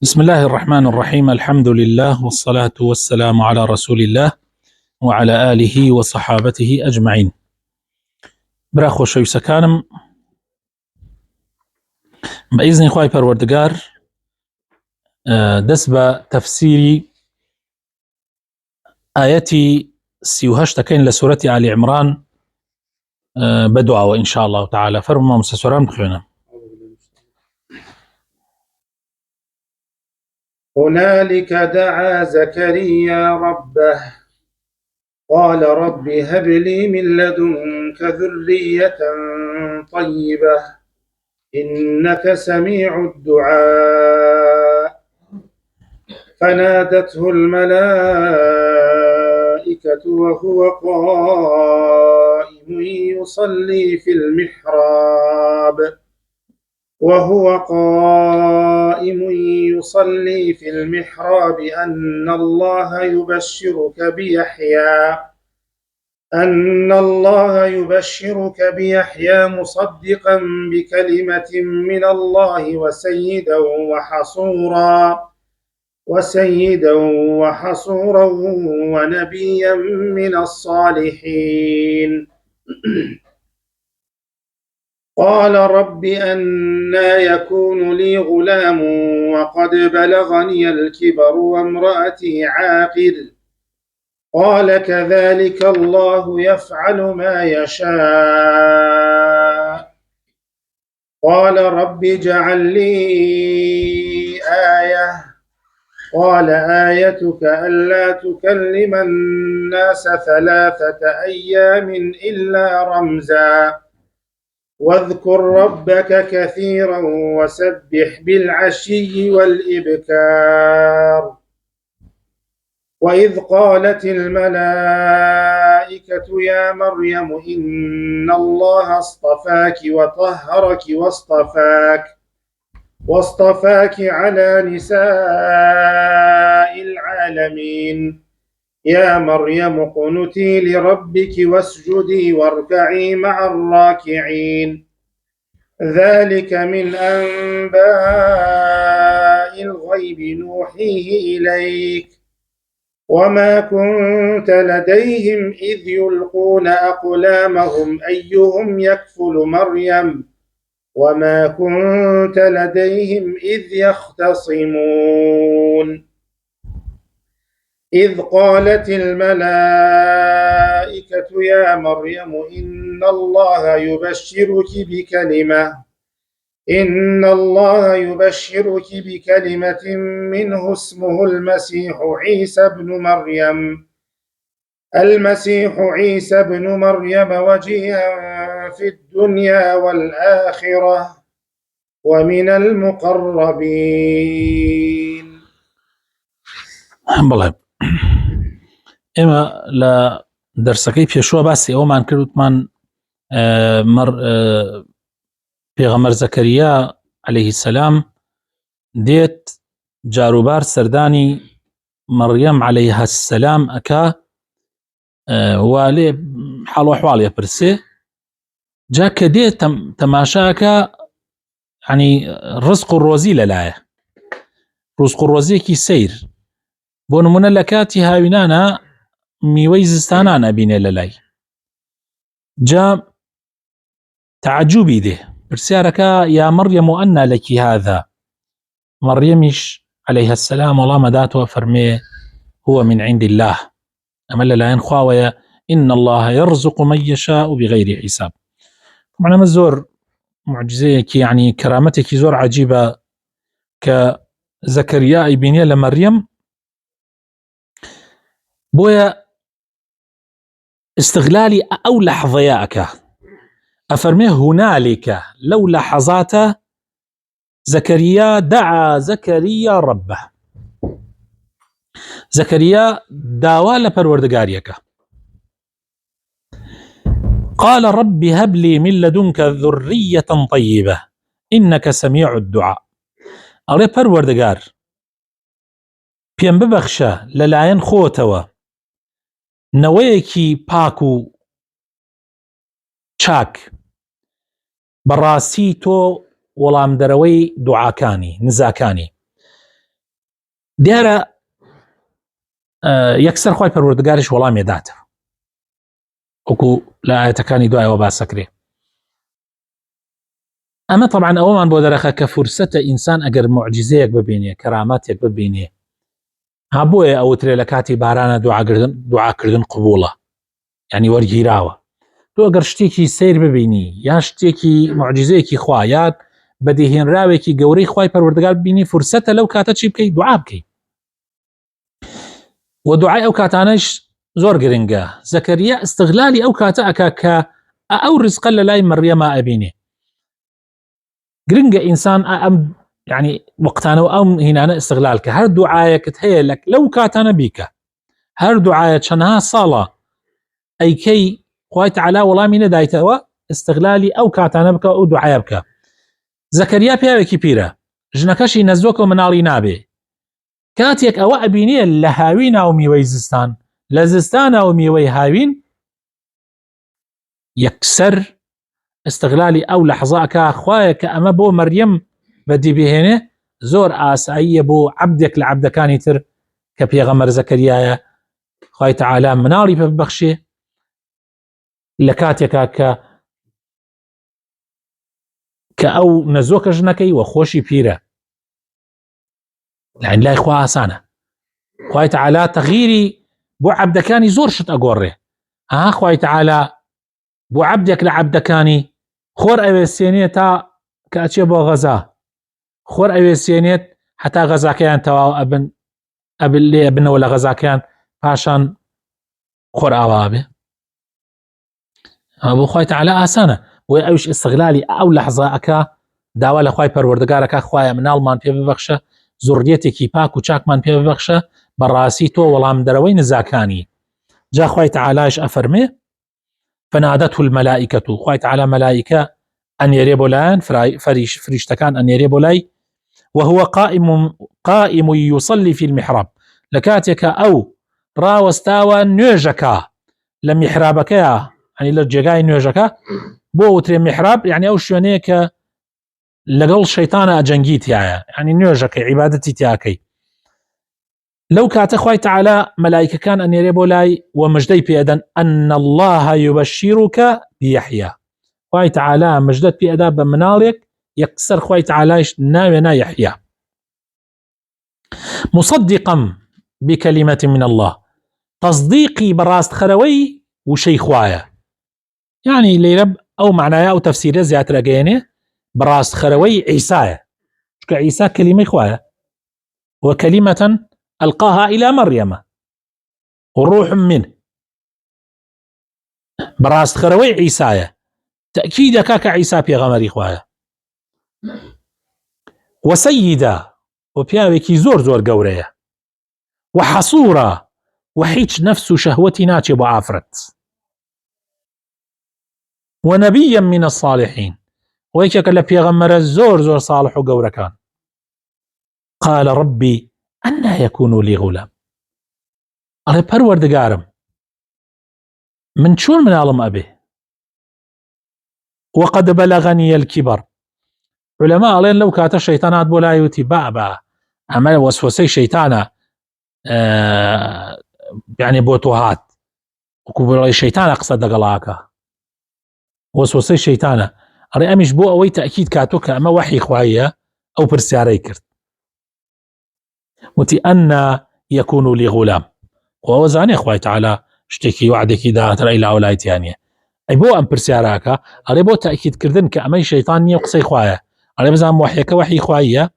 بسم الله الرحمن الرحيم. الحمد لله والصلاة والسلام على رسول الله وعلى آله وصحابته أجمعين. برا خۆشەویستەکانم، بإذن خواهی پەروەردگار دەست بە تەفسیری ئاەتی 38 دەکەین لە سورەتی آل عمران بەدوعاوە إن شاء الله تعالى. فەرمووە مستەسوەران بخوێنە. هنالك دعا زكريا ربه قال رب هب لي من لدنك ذرية طيبة إنك سميع الدعاء فنادته الملائكة وهو قائم يصلي في المحراب أن الله يبشرك بيحيى مصدقا بكلمة من الله وسيدا وحصورا ونبيا من الصالحين. قال رب أنى يكون لي غلام وقد بلغني الكبر وامرأتي عاقر قال كذلك الله يفعل ما يشاء. قال رب اجعل لي آية قال آيتك ألا تكلم الناس 3 أيام إلا رمزا واذكر ربك كثيرا وسبح بالعشي والإبكار. وإذ قالت الملائكة يا مريم إن الله اصطفاك وطهرك واصطفاك على نساء العالمين يا مريم اقنتي لربك واسجدي واركعي مع الراكعين. ذلك من أنباء الغيب نوحيه إليك وما كنت لديهم إذ يلقون أقلامهم أيهم يكفل مريم وما كنت لديهم إذ يختصمون. إذ قالت الملائكة يا مريم إن الله يبشرك بكلمة منه اسمه المسيح عيسى بن مريم وجيها في الدنيا والآخرة ومن المقربين. بەڵێ ئێمە لە دەرسەکەی پێشوە باسی ئەومان کردوتمان پێغەمبەر زەکەریا عەلەیهی السەلام دێت جاروبار سەردانی مەڕیەم عەلەیها السەلام ئەکا وا لێ حاڵ و ئەحواڵ ئەپرسێ. جا کە دێت تەماشاکە ینی ڕزق و ڕۆزی لەلایە، ڕزق و ڕۆزیەکی سەیر. بۆ نمونە لە کاتی هاوینانە میوەی زستانان ئەبینێ لەلای. جا تعجوبی دێ، پرسیارەکە یا مەڕیەم ئەنە لەکی هذا. مەڕیەمیش عەلەیها السەلام وەڵامە داتەوە فەرمێ هو من عند الله، ئەمە لەلایەن خواوەیە، إن الله يرزق من يشاء بغير حساب. طبعا ئەمە زۆر معجزەیەکی ینی کەرامەتێکی زۆر عەجیبە کە زەکەریا ئەیبینێ لە مەڕیەم. بۆیە استغلالی ئەو لەحظەیە ئەکا، ئەفەرمێ هونالك لەو لەحەزاتە زەکەریا دعا زەکەریا ربه. زەکەریا داوا لە پەروەردگاریەکە. قال رب هب لي من لدنك ذرية طيبة إنك سميع الدعاء. ئەڵێ پەروەردگار پێم ببەخشە لەلایەن خۆتەوە نەوەیەکی پاک و چاک، بەڕاستی تۆ وەڵام دەرەوەی دوعاکانی نزاکانی. دیارە یەکسەر خوای پەروەردگاریش وەڵامی داتە وەکو لە ئاەتەکانی دوایەوە باسەکرێ. ئەمە طبعا ئەوەمان بۆ دەرەخە کە فرسەتە ئینسان ئەگەر معجزەیەک ببینێ کەرامەتێک ببینێ هەبووە ئەوترێ لە کاتی بارانە دوعاکردن قبوڵە ینی وەرگیراوە. تۆ ئەگەر شتێکی سیر ببینی یا شتێکی معجزەیەکی خوا یا بەدیهێنراوێکی گەورەی خوای پەروەردگار ببینی فرسەتە لەو کاتە چی بکەیت دوعا بکەیت. و دوعای ئەو کاتانەش زۆر گرنگە. زەکەریا استغلالی ئەو کاتە ئەکا کە ئەو ڕزقە لە لای مەریەمە ئەبینێ. گرنگە ئینسان ئەم ینی وەقتانەوە ئەم هینانە استغلال کە هەر دوعایەکت هەیە لەو کاتانە بیکە. هەر دوعایە چەندها ساڵە ئەیکەی خوای تەعالا وەڵامی نەدایتەوە استغلالی ئەو کاتانە بکە ئەو دوعایە بکە. زەکەریا پیاوێکی پیرە ژنەکەشی نەزۆکە و مناڵی نابێ. کاتێک ئەوە ئەبینێ لە هاوین و میوەی زستان لە زستانە و میوەی هاوین یەکسەر استغلالی ئەو لەحظەکە خوایە کە ئەمە بۆ مەریەم بەدی بهێنێ زۆر ئاساییە بۆ عەبدێک لە عەبدەکانی تر کە پێغەمبەر زەکەریایە خوای تەعالا مناڵی پێ ببەخشێ لە کاتێکا کە ئەو نەزۆکە ژنەکەی وە خۆشی پیرە. لەعین لای خوا ئاسانە. خوای تەعالا تەغییری بۆ عەبدەکانی زۆر شت ئەگۆڕێ. خوای تەعالا بۆ عەبدێک لە عەبدەکانی خۆر ئەوێسێنێت تا کە ئەچێ بۆ غەزا خۆر ئەوێسێنێت هەتا غەزاکەیان تەواو لێ بنەوە لە غەزاکەیان پاشان خۆر ئاوا بێ. بۆ خوای تەعالا ئاسانە. وی ئەوش استغلالی ئەو لەحظەکە داوا لە خوای پەروەردگارەکە خوایە مناڵمان پێ ببەخشە زوڕیەتێکی پاک و چاکمان پێ ببەخشە بەڕاستی تۆ وەڵام دەرەوەی نزاکانی. جا خوای تەعالاش ئەفەرمێ فنادته الملائكة خوای تەعالا مەلائیکە ئەنێرێ بۆ لایەن فریشتەکان ئەنێرێ بۆ لای وهو قائم يصلي في المحراب لە کاتێکە ئەو ڕاوەستاوە نوێژەکە لە میحرابەکەیە ینی لە جێگای نوێژەکە بۆ وترێ میحراب یعنی ئەو شوێنەیە کە لەگەڵ شەیتانە ئەجەنگی تایە ینی نوێژەکەی عیبادەتی تیاکەی. لەو کاتە خوای تەعالا مەلائیکەکان ئەنێرێ بۆ لای و مژدەی پێدەن ئەن الله يبشرك بيحيى خوای تەعالا مژدەت پێدا بە مناڵێک یەکسەر خوای تەعالایش ناوێنا یەحیا مصدقا بكلمة من الله تصديقي براست خروي وشي خوايا يعني ليرب أو معناها أو تفسيره زيادة رجينه براست خروي عيسى عيسى كلمة خوايا وكلمة ألقاها إلى مريم والروح منه براست خروي عيسى تأكيد كاك عيسى بيغمري خوايا وسيدا وبياوكي زور قورية وحصورة وحيش نفس شهوتي ناتي بعافرت ونبيا من الصالحين ويكك لبيغمر زور صالح وقوركان قال ربي أنا يكون لي غلام أري پروردگارم من شون من عالم أبي وقد بلغني الكبر علماء قالين لو كانت الشيطانات بولا يوتي بابا عمل وسوسي شيطانة يعني بوتوهات وكبر الشيطان أقصد قلاكا وسوسي شيطانة أري أمش بو أوي تأكيد كاتوك أما وحي خوايا أو برسياري كرت وتي أن يكون لي غلام ووزاني أخوي تعالى اشتكي وعدك دا ترى إلى أولايت يعني أي بو أم برسياراكا أري بو تأكيد كردن كأمي شيطان يقصي خوايا أري بزام وحيك وحي خوايا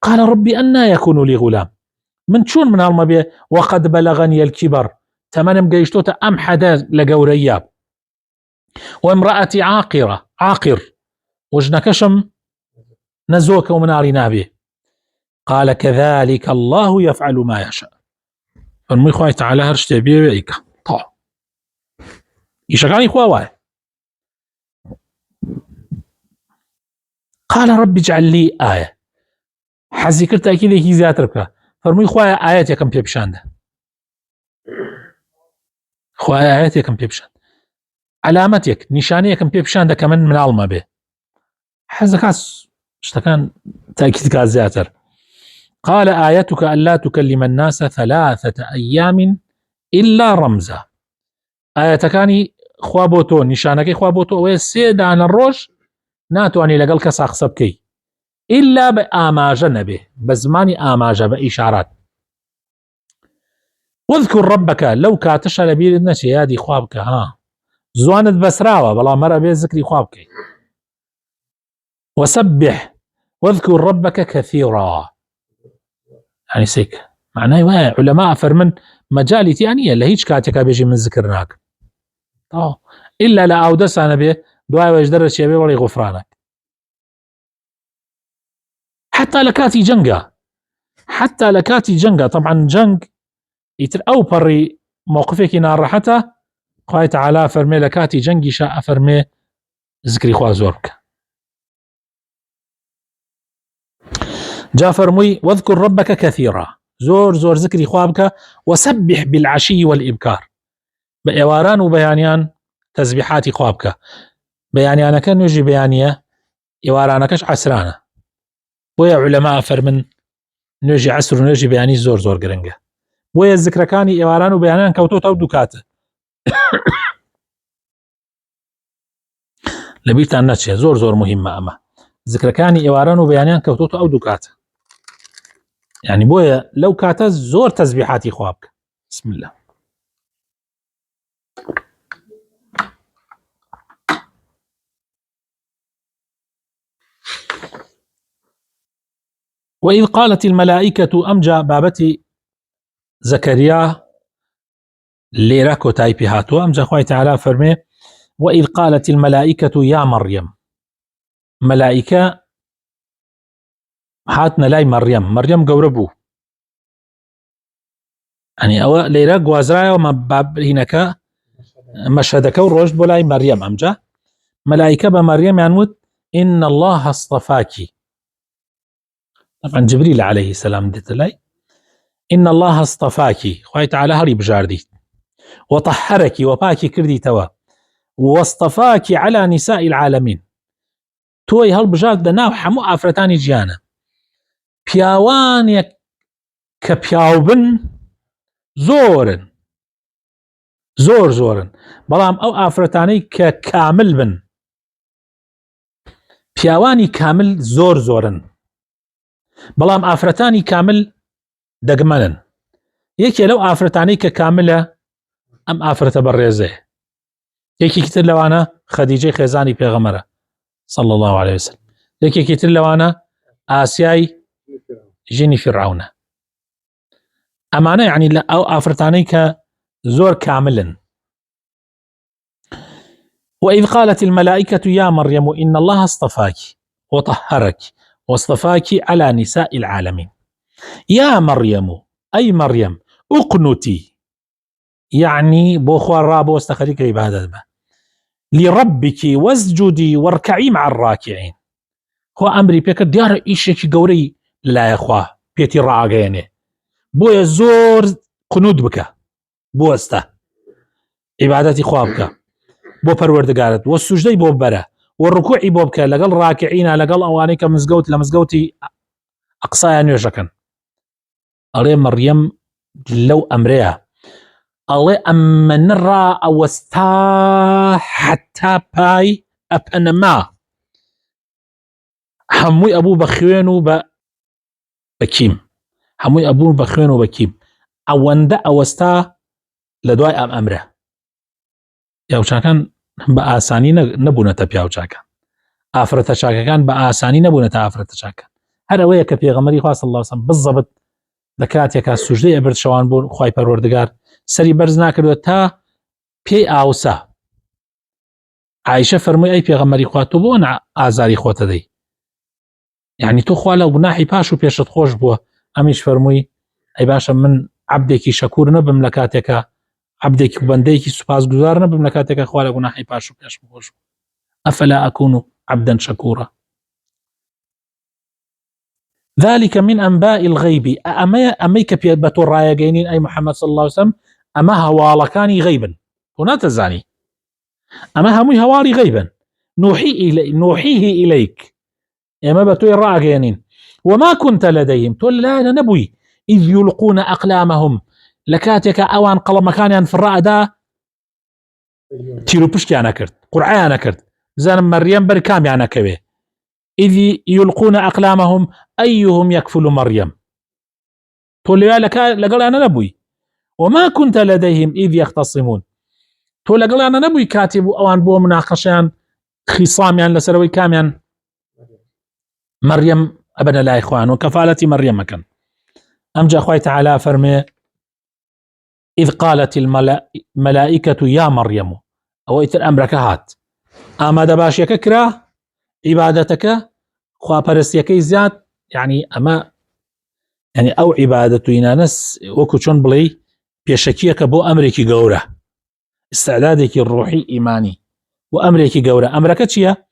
قال ربي أن يكون لي غلام من شون من هالمبيه وقد بلغني الكبر تمنم قيشتوتا أم حدا لقورياب وامرأتي عاقر وجنكشم نزوك ومناري نابي قال كذلك الله يفعل ما يشاء فرمي خواه تعالى هرشتي بيبئيك طو يشغاني خواهي قال رب اجعل لي آية حزي كرت أكيد هي زيادة ربك فرمي خواه آيات يكم بيبشانده خواه آيات يكم بيبشاند علامتك نشانية يكم بيبشانده كمان من علمه به حزكاس اشتكان تأكيد كاز زيادة قال آيتك ألا تكلم الناس 3 أيام إلا رمزا. آيتكاني خوابوتو نشانك خوابوتو ويسيدان الروج ناتواني لقل كسا خصبكي إلا بآماجة نبه بزماني آماجة بإشارات. واذكر ربك لو كاتش لبير النشي هذه خوابك زوانت بسراوة بلا مرة بي ذكري خوابك. وسبح واذكر ربك كثيرا يعني سيك معناه علماء فرمن مجالي تيانية اللي هيج كاتك بيجي من ذكرناك إلا لا أودس أنا به دعاء ويجدر الشيء ولي غفرانك. حتى لكاتي جنقة طبعا جنق يتر أو بري موقفك نار راحته قاية تعالى فرمي لكاتي جنقي شاء فرمي ذكري خواه زورك. جاء فرمي واذكر ربك كثيرا زور ذكري خوابك. وسبح بالعشي والإبكار بإواران وبيانيان تسبيحات خوابك بيانيانا كان يجي بيانية إوارانكش عسرانة ويا علماء فرمن نجي عسر ونجي بياني زور قرنقة ويا الذكر كاني إواران وبيانيان كوتوت أو دوكاته لبيت عن نتشي زور مهمة. أما ذكر كاني إواران وبيانيان كوتوت أو دوكاته يعني بويا لو كاتز زور تسبيحاتي خوابك. بسم الله. وإذ قالت الملائكة أمجا بابتي زكريا ليراكو تايبي هاتو أمجا خوي تعالى فرمي وإذ قالت الملائكة يا مريم ملائكة هاتنا لاي مريم قوربو يعني أو ليراك وازرايا وما باب هناك مشهدك وروجد بولاي مريم أمجا ملائكة بمريم ينمت إن الله اصطفاكي. طبعا جبريل عليه السلام ديت لاي إن الله اصطفاكي خوي تعالى هري بجاردي وطهرك وباكي كردي توا واصطفاكي على نساء العالمين توي هالبجارد دناو حمو آفرتاني جيانا بياوان كبياوبن زورن بلام أو آفرتاني ككامل بن بياواني كامل زورن بلام آفرتاني كامل دقمنن يكي لو آفرتاني ككاملة أم آفرت بريزه يكي كتر لوانا خديجة خيزاني بيغمرة صلى الله عليه وسلم يكي كتر لوانا آسياي جيني فرعون أمانة يعني لا أو آفرتاني كزور كاملا. وإذ قالت الملائكة يا مريم إن الله اصطفاك وطهرك واصطفاك على نساء العالمين. يا مريم أي مريم اقنتي يعني بوخوار رابو واستخريك عبادة لربك واسجدي واركعي مع الراكعين. هو أمري بيك ديار إيشك قوري لا يا أخوة بيتي راقيني بويا زور قنود بك بوسته عبادتي خوابك بو پروردگارت والسجدي بو بره والركوع بو بك لقل راكعين لقل أوانيك مزقوت لمزقوتي أقصايا نيوشكن. أري مريم لو أمريها أري أمن را أوستا حتى باي أبنما هموي أبو بخوينو بكيم هموي أبو بخوينو بكيم أوند أوستا لدواي أمره ياوچاکان بە ئاسانی نەبوونەتە پیاوچاکان ئافرەتە چاکەکان بە ئاسانی نەبوونەتە ئافرەتە چاکان هەر ئەوەیە کە پێغەمبەری خوا صلی الله علیه و سلم بزەبت لە کاتێکا سوژدەی ئەبرد شەوان بۆ خوای پەروەردگار سەری بەرز ناکردووە تا پێی ئاوسا. عایشە فەرمووی ئەی پێغەمبەری خوا تۆ بۆ ئازاری خۆتە دەی یعنی تۆ خوا لە گوناحی پاش و پێشت خۆش بووە. ئەمیش فەرمووی ئەی باشە من عەبدێکی شەکوور نەبم لە کاتێکە عبدێکی بەندەیەکی سوپاسگوزار نەبم لە کاتێکە خوا لە گوناحی پاش و پێش بخۆش ئەفەلا ئەکون عەبدەن شەکوورا. ذلك من أنباء الغيب أمەی کە پێ بە تۆ ڕایەگەینین ئەی محەممەد صلی الله عليه وسلم ئەمە هەواڵەکانی غەیبن تۆ ناتەزانی ئەمە هەمووی هەواڵی غەیبن نوحیه إليك ئێمە بە تۆی ڕاگەێنین وما كنت لديهم تقول لا أنا نبوي إذ يلقون أقلامهم لكاتك أوان قلب مكان في الرأى تيرو بشتي أنا كرت قرعي أنا كرت زان مريم بركام أنا كبه إذ يلقون أقلامهم أيهم يكفل مريم تقول لي لقال أنا نبوي وما كنت لديهم إذ يختصمون تقول لقال أنا نبوي كاتب أوان بو مناقشان خصام يعني لسروي كاميان مريم أبدا لا إخوان وكفالة مريم مكان أمجى أخوي تعالى فرمي إذ قالت الملائكة يا مريم أو إثر أمرك هات أما دباشيك كرا عبادتك خوا برستيكي زياد يعني أما يعني أو عبادة ناس وكوشون بلي بيشكيك بو أمريكي قورة استعدادك الروحي إيماني وأمريكي قورة أمرك تشيا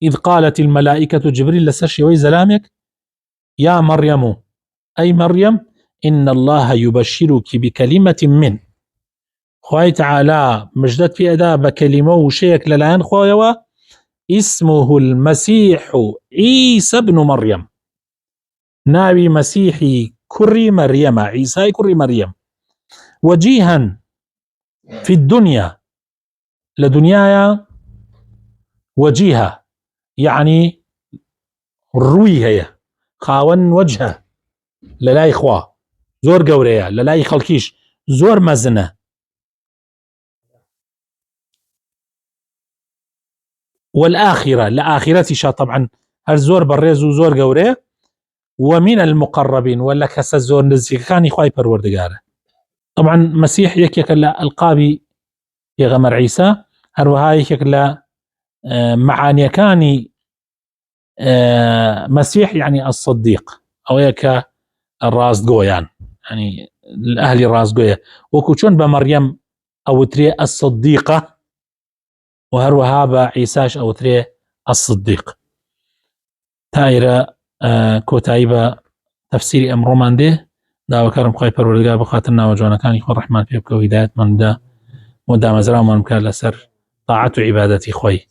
إذ قالت الملائكة جبريل لسرشي ويزلامك يا مريم أي مريم إن الله يبشرك بكلمة من خواهي تعالى مجدد في أداء بكلمة وشيك للآن خواهي اسمه المسيح عيسى بن مريم ناوي مسيحي كري مريم عيسى كري مريم وجيها في الدنيا لدنيايا وجيها يعني روي هي خاون وجهه للاي إخوة زور قوريا للاي خلقيش زور مزنة والآخرة لآخرتي طبعا الزور بريز وزور قوريا ومن المقربين ولا كسا زور نزيك كان إخواي پروردگاره طبعا مسيح يكيك لا القابي يغمر عيسى هروها يكيك لا معاني كاني مسيح يعني الصديق أو يكا الراس قويان يعني الأهل الراس قويا وكوشون بمريم أو تري الصديقة وهروها بعيساش أو تري الصديق تايرة كوتايبة تفسيري أمر من ده داو كرم خواهي پروردگار بخاطرنا وجوانا كان يخوى الرحمن في بكو هداية من ده مدام زرام من مكان لسر طاعة عبادتي خوي